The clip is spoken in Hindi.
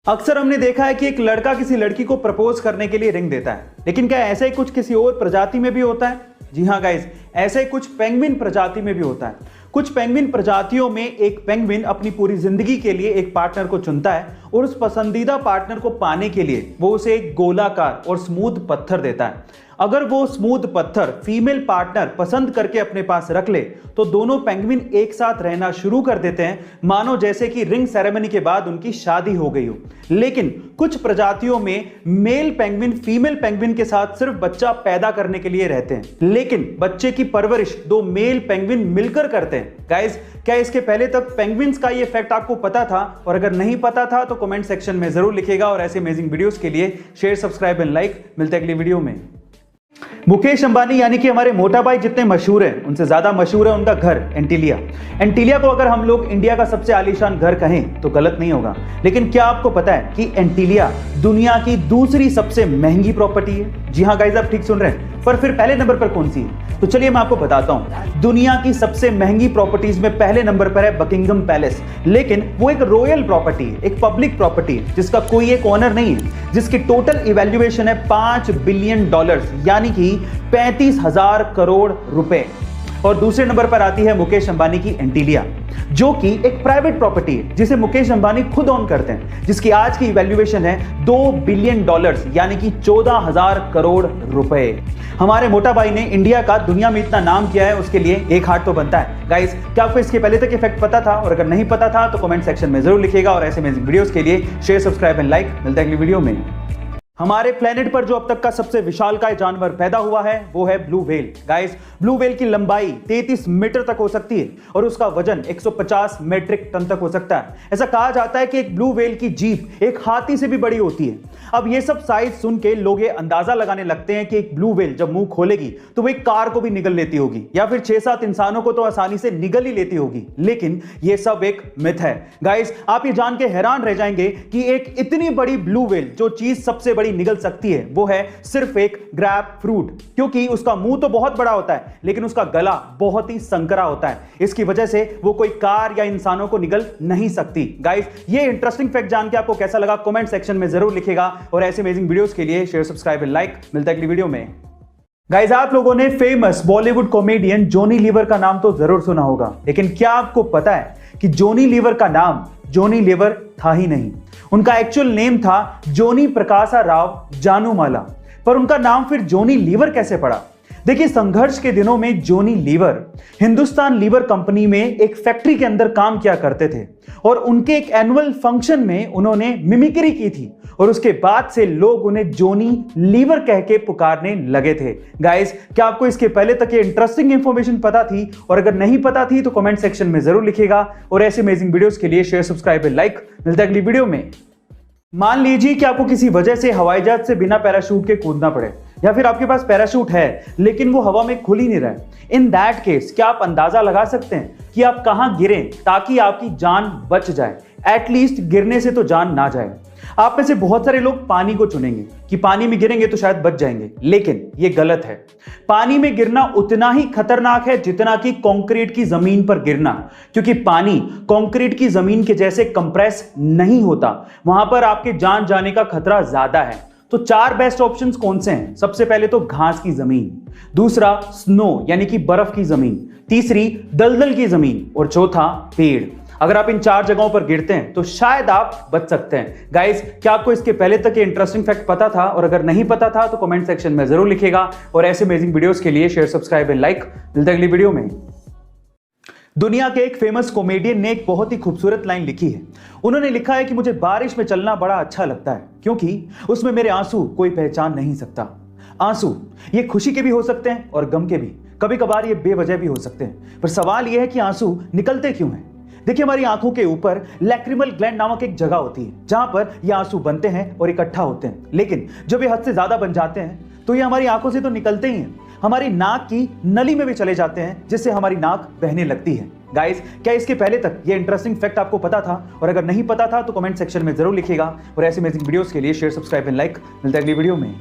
अक्सर हमने देखा है कि एक लड़का किसी लड़की को प्रपोज करने के लिए रिंग देता है, लेकिन क्या ऐसा ही कुछ किसी और प्रजाति में भी होता है? जी हाँ गाइस, ऐसा ही कुछ पेंगुइन प्रजाति में भी होता है। कुछ पेंगुइन प्रजातियों में एक पेंगुइन अपनी पूरी जिंदगी के लिए एक पार्टनर को चुनता है और उस पसंदीदा पार्टनर को पाने के लिए वो उसे एक गोलाकार और स्मूथ पत्थर देता है। अगर वो स्मूथ पत्थर फीमेल पार्टनर पसंद करके अपने पास रख ले तो दोनों पेंगुइन एक साथ रहना शुरू कर देते हैं, मानो जैसे कि रिंग सेरेमनी के बाद उनकी शादी हो गई हो। लेकिन कुछ प्रजातियों में मेल पेंगुइन फीमेल पेंगुइन के साथ सिर्फ बच्चा पैदा करने के लिए रहते हैं, लेकिन बच्चे की परवरिश दो मेल पेंगुइन मिलकर करते हैं। गाइस, क्या इसके पहले तक पेंगुइन्स का ये फैक्ट आपको पता था? और अगर नहीं पता था तो कमेंट सेक्शन में जरूर लिखिएगा। और ऐसे अमेजिंग वीडियोस के लिए शेयर, सब्सक्राइब एंड लाइक। मिलते हैं अगली वीडियो में। मुकेश अंबानी यानी कि हमारे मोटा भाई जितने मशहूर हैं उनसे ज्यादा मशहूर है उनका घर एंटीलिया। एंटीलिया को अगर हम लोग इंडिया का सबसे आलीशान घर कहें तो गलत नहीं होगा, लेकिन क्या आपको पता है कि एंटीलिया दुनिया की दूसरी सबसे महंगी प्रॉपर्टी है? जी हाँ गाइस, आप ठीक सुन रहे हैं। पर फिर पहले नंबर पर कौन सी है? तो चलिए मैं आपको बताता हूं। दुनिया की सबसे महंगी प्रॉपर्टीज में पहले नंबर पर है बकिंगम पैलेस, लेकिन वो एक रॉयल प्रॉपर्टी है, एक पब्लिक प्रॉपर्टी है जिसका कोई एक ओनर नहीं है, जिसकी टोटल इवैल्यूएशन है $5 बिलियन, यानी कि 35,000 करोड़ रुपए। और दूसरे नंबर पर आती है मुकेश अंबानी की एंटीलिया, जो कि एक प्राइवेट प्रॉपर्टी है जिसे मुकेश अंबानी खुद ओन करते हैं, जिसकी आज की इवैल्यूएशन है $2 बिलियन, यानी कि 14,000 करोड़ रुपए। हमारे मोटा भाई ने इंडिया का दुनिया में इतना नाम किया है, उसके लिए एक हार्ट तो बनता है। गाइस, क्या आपको इसके पहले तक ये फैक्ट पता था? और अगर नहीं पता था तो कमेंट सेक्शन में जरूर लिखिएगा। और ऐसे अमेजिंग वीडियोस के लिए शेयर, सब्सक्राइब एंड लाइक। मिलते हैं अगली वीडियो में। हमारे प्लेनेट पर जो अब तक का सबसे विशालकाय जानवर पैदा हुआ है वो है blue whale. Guys, blue whale की लंबाई 33 मीटर तक हो सकती है और उसका वजन 150 मीट्रिक टन तक हो सकता है। ऐसा कहा जाता है कि एक ब्लू व्हेल की जीभ एक हाथी से भी बड़ी होती है। अब ये सब साइज सुन के लोग ये अंदाजा लगाने लगते हैं कि एक ब्लू व्हेल जब मुंह खोलेगी तो वो एक कार को भी निगल लेती होगी, या फिर 6-7 इंसानों को तो आसानी से निगल ही लेती होगी। लेकिन ये सब एक मिथ है। गाइस, आप ये जान के हैरान रह जाएंगे कि एक इतनी बड़ी ब्लू व्हेल जो चीज सबसे निगल सकती है वो है सिर्फ एक ग्रैप फ्रूट, क्योंकि उसका मुंह तो बहुत बड़ा होता है लेकिन उसका गला बहुत ही संकरा होता है। इसकी वजह से वो कोई कार या इंसानों को निगल नहीं सकती। गाइस, ये इंटरेस्टिंग फैक्ट जान के आपको कैसा लगा कमेंट सेक्शन में जरूर लिखिएगा। और ऐसे अमेजिंग वीडियोस के लिए शेयर, सब्सक्राइब एंड लाइक। मिलता है अगली वीडियो में। गाइस, आप लोगों ने फेमस बॉलीवुड कॉमेडियन जॉनी लीवर का नाम तो जरूर सुना होगा, लेकिन क्या आपको पता है कि जॉनी लीवर का नाम जॉनी लीवर था ही नहीं। उनका एक्चुअल नेम था जॉनी प्रकाशा राव जानूमाला, पर उनका नाम फिर जॉनी लीवर कैसे पड़ा? देखिए, संघर्ष के दिनों में जॉनी लीवर हिंदुस्तान लीवर कंपनी में एक फैक्ट्री के अंदर काम किया करते थे और उनके एक एनुअल फंक्शन में उन्होंने मिमिक्री की थी और उसके बाद से लोग उन्हें जॉनी लीवर कह के पुकारने लगे थे। गाइस, क्या आपको इसके पहले तक ये इंटरेस्टिंग इंफॉर्मेशन पता थी? और अगर नहीं पता थी तो कमेंट सेक्शन में जरूर लिखिएगा। और ऐसे अमेजिंग वीडियोस के लिए शेयर, सब्सक्राइब एंड लाइक। मिलते हैं अगली वीडियो में। मान लीजिए कि आपको किसी वजह से हवाई जहाज से बिना पैराशूट के कूदना पड़े, या फिर आपके पास पैराशूट है लेकिन वो हवा में खुल ही नहीं रहा है। इन दैट केस क्या आप अंदाजा लगा सकते हैं कि आप कहां गिरें ताकि आपकी जान बच जाए? एटलीस्ट गिरने से तो जान ना जाए। आप में से बहुत सारे लोग पानी को चुनेंगे कि पानी में गिरेंगे तो शायद बच जाएंगे, लेकिन ये गलत है। पानी में गिरना उतना ही खतरनाक है जितना कि कंक्रीट की जमीन पर गिरना, क्योंकि पानी कंक्रीट की जमीन के जैसे कंप्रेस नहीं होता। वहां पर आपके जान जाने का खतरा ज्यादा है। तो 4 बेस्ट ऑप्शंस कौन से हैं? सबसे पहले तो घास की जमीन, दूसरा स्नो यानी कि बर्फ की जमीन, तीसरी दलदल की जमीन और चौथा पेड़। अगर आप इन 4 जगहों पर गिरते हैं तो शायद आप बच सकते हैं। गाइस, क्या आपको इसके पहले तक ये इंटरेस्टिंग फैक्ट पता था? और अगर नहीं पता था तो कमेंट सेक्शन में जरूर लिखिएगा। और ऐसे अमेजिंग वीडियोस के लिए शेयर, सब्सक्राइब एंड लाइक। मिलते हैं अगली वीडियो में। दुनिया के एक फेमस कॉमेडियन ने एक बहुत ही खूबसूरत लाइन लिखी है। उन्होंने लिखा है कि मुझे बारिश में चलना बड़ा अच्छा लगता है क्योंकि उसमें मेरे आंसू कोई पहचान नहीं सकता। आंसू ये खुशी के भी हो सकते हैं और गम के भी, कभी कभार ये बेवजह भी हो सकते हैं। पर सवाल यह है कि आंसू निकलते क्यों हैं? देखिए, हमारी आंखों के ऊपर लैक्रिमल ग्लैंड नामक एक जगह होती है जहां पर ये आंसू बनते हैं और इकट्ठा होते हैं। लेकिन जब ये हद से ज्यादा बन जाते हैं तो ये हमारी आंखों से तो निकलते ही हैं, हमारी नाक की नली में भी चले जाते हैं, जिससे हमारी नाक बहने लगती है। गाइस, क्या इसके पहले तक ये इंटरेस्टिंग फैक्ट आपको पता था? और अगर नहीं पता था तो कमेंट सेक्शन में जरूर लिखिएगा। और ऐसे अमेजिंग वीडियोस के लिए शेयर, सब्सक्राइब एंड लाइक। मिलते हैं अगली वीडियो में।